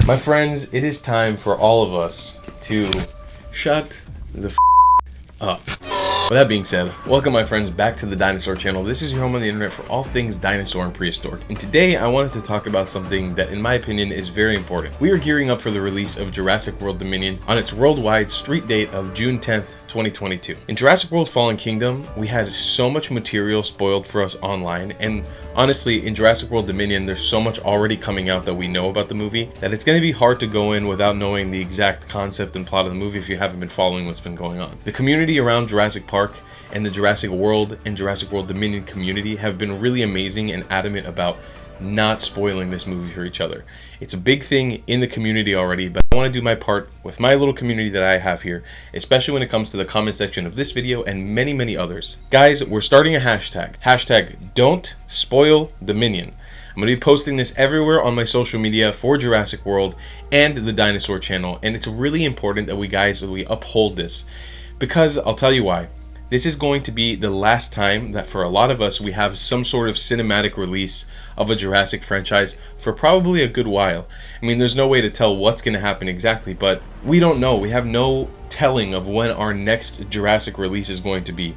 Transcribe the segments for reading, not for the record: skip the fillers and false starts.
My friends, it is time for all of us to shut the up. With that being said, welcome my friends back to the Dinosaur channel. This is your home on the internet for all things dinosaur and prehistoric. And today I wanted to talk about something that in my opinion is very important. We are gearing up for the release of Jurassic World Dominion on its worldwide street date of June 10th, 2022. In Jurassic World Fallen Kingdom, we had so much material spoiled for us online, and honestly, in Jurassic World Dominion, there's so much already coming out that we know about the movie that it's going to be hard to go in without knowing the exact concept and plot of the movie if you haven't been following what's been going on. The community around Jurassic Park and the Jurassic World and Jurassic World Dominion community have been really amazing and adamant about not spoiling this movie for each other. It's a big thing in the community already, but I want to do my part with my little community that I have here, especially when it comes to the comment section of this video and many others. Guys, we're starting a hashtag don't spoil Dominion. I'm going to be posting this everywhere on my social media for Jurassic World and the Dinosaur channel, and it's really important that we uphold this, because I'll tell you why. This is going to be the last time that for a lot of us we have some sort of cinematic release of a Jurassic franchise for probably a good while. I mean, there's no way to tell what's going to happen exactly, but we don't know. We have no telling of when our next Jurassic release is going to be.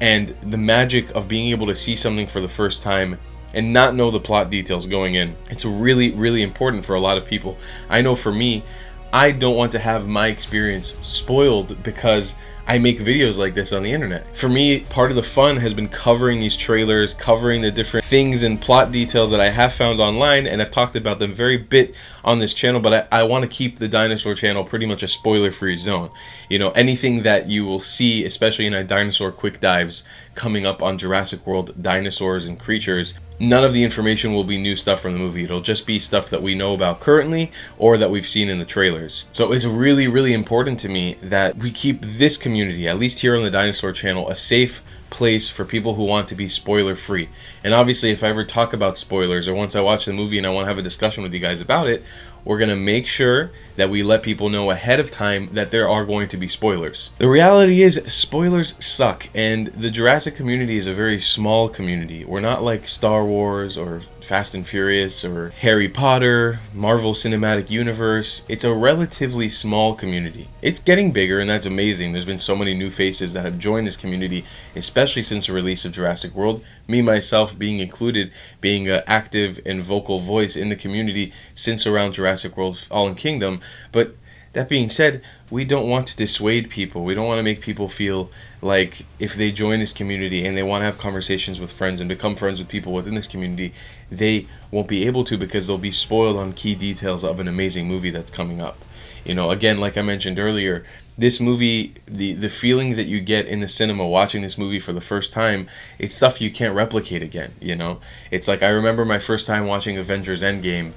And the magic of being able to see something for the first time and not know the plot details going in, it's really important for a lot of people. I know for me, I don't want to have my experience spoiled because I make videos like this on the internet. For me, part of the fun has been covering these trailers, covering the different things and plot details that I have found online, and I've talked about them very bit on this channel, but I want to keep the Dinosaur channel pretty much a spoiler-free zone. You know, anything that you will see, especially in a Dinosaur quick dives coming up on Jurassic World dinosaurs and creatures, none of the information will be new stuff from the movie. It'll just be stuff that we know about currently or that we've seen in the trailers. So it's really important to me that we keep this community, at least here on the Dinosaur channel, a safe place for people who want to be spoiler free. And obviously, if I ever talk about spoilers or once I watch the movie and I want to have a discussion with you guys about it, we're going to make sure that we let people know ahead of time that there are going to be spoilers. The reality is, spoilers suck, and the Jurassic community is a very small community. We're not like Star Wars or Fast and Furious or Harry Potter, Marvel Cinematic Universe. It's a relatively small community. It's getting bigger, and that's amazing. There's been so many new faces that have joined this community, especially since the release of Jurassic World. Me, myself, being included, being an active and vocal voice in the community since around Jurassic World Fallen Kingdom. But that being said, we don't want to dissuade people. We don't want to make people feel like if they join this community and they want to have conversations with friends and become friends with people within this community, they won't be able to because they'll be spoiled on key details of an amazing movie that's coming up. You know, again, like I mentioned earlier, this movie, the feelings that you get in the cinema watching this movie for the first time, it's stuff you can't replicate again, you know? It's like, I remember my first time watching Avengers Endgame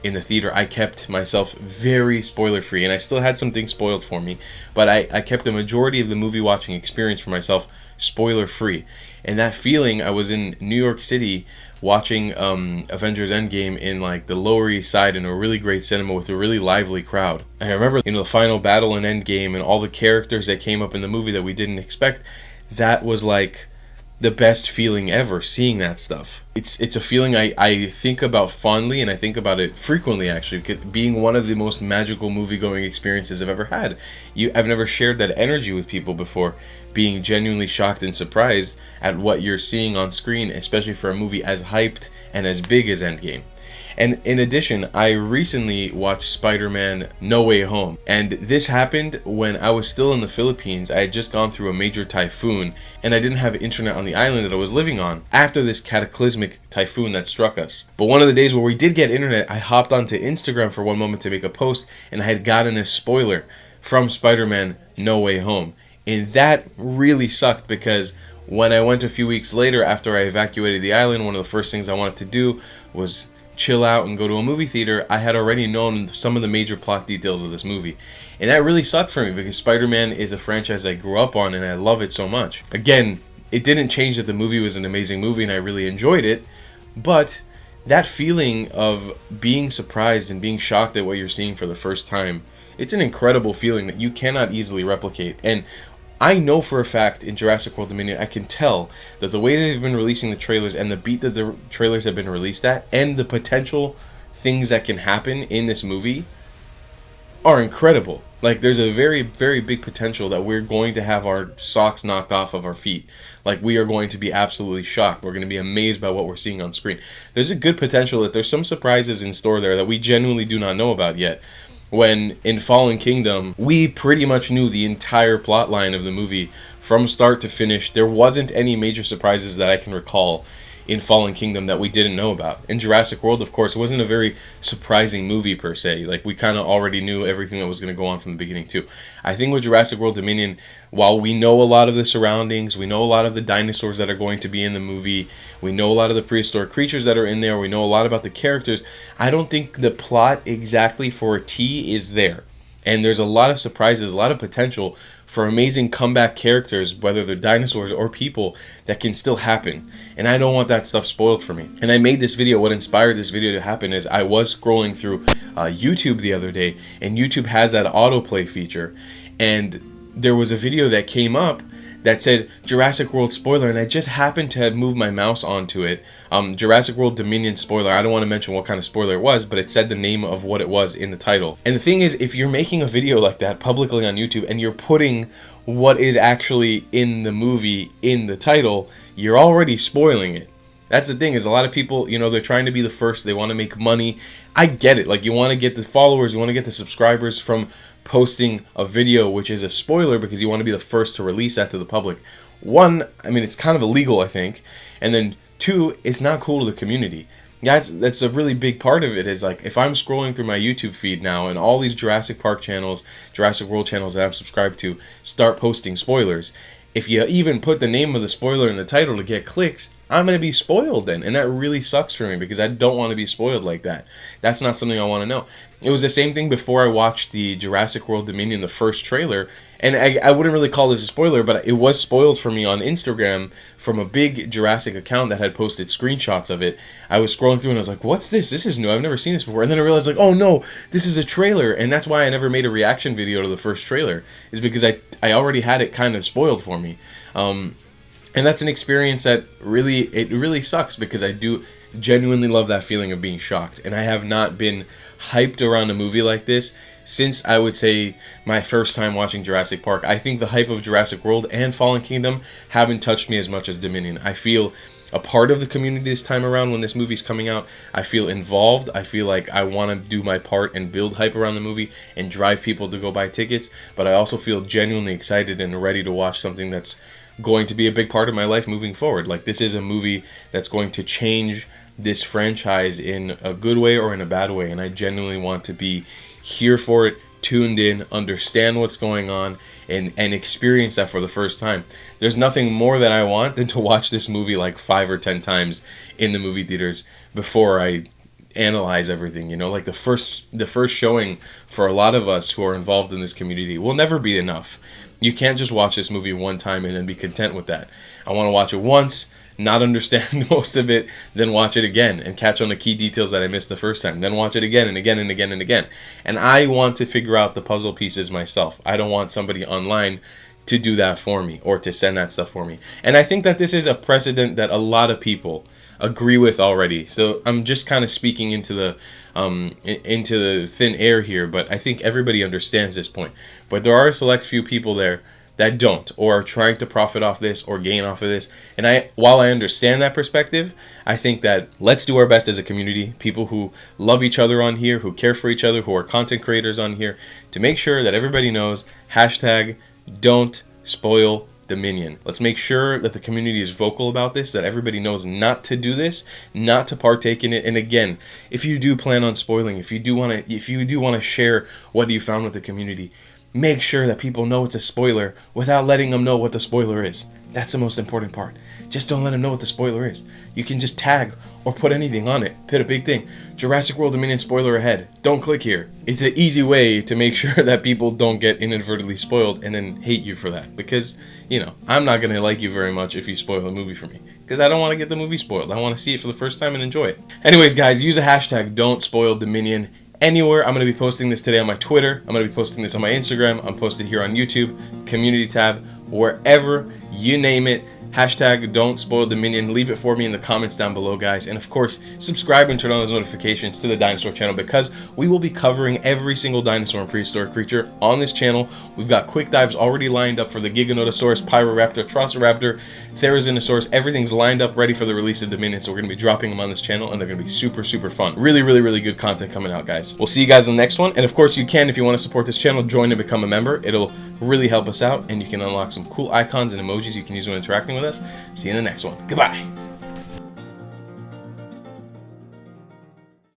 in the theater. I kept myself very spoiler-free, and I still had some things spoiled for me, but I kept the majority of the movie watching experience for myself spoiler-free. And that feeling, I was in New York City watching Avengers Endgame in like the Lower East Side in a really great cinema with a really lively crowd. I remember, you know, the final battle in Endgame and all the characters that came up in the movie that we didn't expect. That was like the best feeling ever, seeing that stuff. It's a feeling I think about fondly, and I think about it frequently, actually, being one of the most magical movie-going experiences I've ever had. I've never shared that energy with people before, being genuinely shocked and surprised at what you're seeing on screen, especially for a movie as hyped and as big as Endgame. And in addition, I recently watched Spider-Man No Way Home, and this happened when I was still in the Philippines. I had just gone through a major typhoon, and I didn't have internet on the island that I was living on after this cataclysmic typhoon that struck us. But one of the days where we did get internet, I hopped onto Instagram for one moment to make a post, and I had gotten a spoiler from Spider-Man No Way Home. And that really sucked, because when I went a few weeks later after I evacuated the island, one of the first things I wanted to do was chill out and go to a movie theater. I had already known some of the major plot details of this movie, and that really sucked for me because Spider-Man is a franchise I grew up on and I love it so much. Again, it didn't change that the movie was an amazing movie and I really enjoyed it, but that feeling of being surprised and being shocked at what you're seeing for the first time, it's an incredible feeling that you cannot easily replicate. And I know for a fact in Jurassic World Dominion, I can tell that the way they've been releasing the trailers and the beat that the trailers have been released at, and the potential things that can happen in this movie are incredible. Like, there's a very, very big potential that we're going to have our socks knocked off of our feet. Like, we are going to be absolutely shocked. We're going to be amazed by what we're seeing on screen. There's a good potential that there's some surprises in store there that we genuinely do not know about yet. When in Fallen Kingdom, we pretty much knew the entire plot line of the movie from start to finish. There wasn't any major surprises that I can recall in Fallen Kingdom that we didn't know about. In Jurassic World, of course, wasn't a very surprising movie per se. Like, we kind of already knew everything that was going to go on from the beginning too. I think with Jurassic World Dominion, while we know a lot of the surroundings, we know a lot of the dinosaurs that are going to be in the movie, we know a lot of the prehistoric creatures that are in there, we know a lot about the characters, I don't think the plot exactly for a T is there. And there's a lot of surprises, a lot of potential for amazing comeback characters, whether they're dinosaurs or people, that can still happen. And I don't want that stuff spoiled for me. And I made this video, what inspired this video to happen is I was scrolling through YouTube the other day, and YouTube has that autoplay feature. And there was a video that came up that said Jurassic World spoiler, and I just happened to have moved my mouse onto it. Jurassic World Dominion spoiler. I don't want to mention what kind of spoiler it was, but it said the name of what it was in the title. And the thing is, if you're making a video like that publicly on YouTube and you're putting what is actually in the movie in the title, you're already spoiling it. That's the thing, is a lot of people, you know, they're trying to be the first, they want to make money. I get it. Like, you want to get the followers, you want to get the subscribers from posting a video which is a spoiler because you want to be the first to release that to the public. One, I mean, it's kind of illegal, I think. And then two, it's not cool to the community. That's a really big part of it, is like, if I'm scrolling through my YouTube feed now and all these Jurassic Park channels, Jurassic World channels that I'm subscribed to start posting spoilers, if you even put the name of the spoiler in the title to get clicks, I'm going to be spoiled then. And that really sucks for me because I don't want to be spoiled like that. That's not something I want to know. It was the same thing before I watched the Jurassic World Dominion, the first trailer. And I wouldn't really call this a spoiler, but it was spoiled for me on Instagram from a big Jurassic account that had posted screenshots of it. I was scrolling through and I was like, what's this? This is new. I've never seen this before. And then I realized, like, oh no, this is a trailer. And that's why I never made a reaction video to the first trailer, is because I already had it kind of spoiled for me. And that's an experience that really sucks, because I do genuinely love that feeling of being shocked. And I have not been hyped around a movie like this since, I would say, my first time watching Jurassic Park. I think the hype of Jurassic World and Fallen Kingdom haven't touched me as much as Dominion. I feel a part of the community this time around when this movie's coming out. I feel involved. I feel like I want to do my part and build hype around the movie and drive people to go buy tickets. But I also feel genuinely excited and ready to watch something that's going to be a big part of my life moving forward. Like, this is a movie that's going to change this franchise in a good way or in a bad way, and I genuinely want to be here for it, tuned in, understand what's going on, and experience that for the first time. There's nothing more that I want than to watch this movie like 5 or 10 times in the movie theaters before I analyze everything. You know, like the first showing for a lot of us who are involved in this community will never be enough. You can't just watch this movie one time and then be content with that. I want to watch it once, not understand most of it, then watch it again and catch on the key details that I missed the first time, then watch it again and again and again and again. And I want to figure out the puzzle pieces myself. I don't want somebody online to do that for me or to send that stuff for me. And I think that this is a precedent that a lot of people agree with already. So I'm just kind of speaking into the thin air here, but I think everybody understands this point. But there are a select few people there that don't, or are trying to profit off this or gain off of this. And while I understand that perspective, I think that let's do our best as a community, people who love each other on here, who care for each other, who are content creators on here, to make sure that everybody knows #don't spoil Dominion. Let's make sure that the community is vocal about this, that everybody knows not to do this, not to partake in it. And again, if you do plan on spoiling, if you do want to share what you found with the community, make sure that people know it's a spoiler without letting them know what the spoiler is. That's the most important part. Just don't let them know what the spoiler is. You can just tag or put anything on it. Put a big thing. Jurassic World Dominion spoiler ahead. Don't click here. It's an easy way to make sure that people don't get inadvertently spoiled and then hate you for that. Because, you know, I'm not going to like you very much if you spoil a movie for me. Because I don't want to get the movie spoiled. I want to see it for the first time and enjoy it. Anyways, guys, use a #don't spoil Dominion anywhere. I'm going to be posting this today on my Twitter. I'm going to be posting this on my Instagram. I'm posted here on YouTube, community tab, wherever you name it. Hashtag don't spoil Dominion. Leave it for me in the comments down below, guys. And of course, subscribe and turn on those notifications to the Dinosaur channel, because we will be covering every single dinosaur and prehistoric creature on this channel. We've got quick dives already lined up for the Giganotosaurus, Pyroraptor, Troceraptor, Therizinosaurus. Everything's lined up ready for the release of Dominion, so we're going to be dropping them on this channel, and they're going to be super, super fun. Really, really, really good content coming out, guys. We'll see you guys in the next one. And of course, you can, if you want to support this channel, join and become a member. It'll really help us out, and you can unlock some cool icons and emojis you can use when interacting with us. See you in the next one. Goodbye.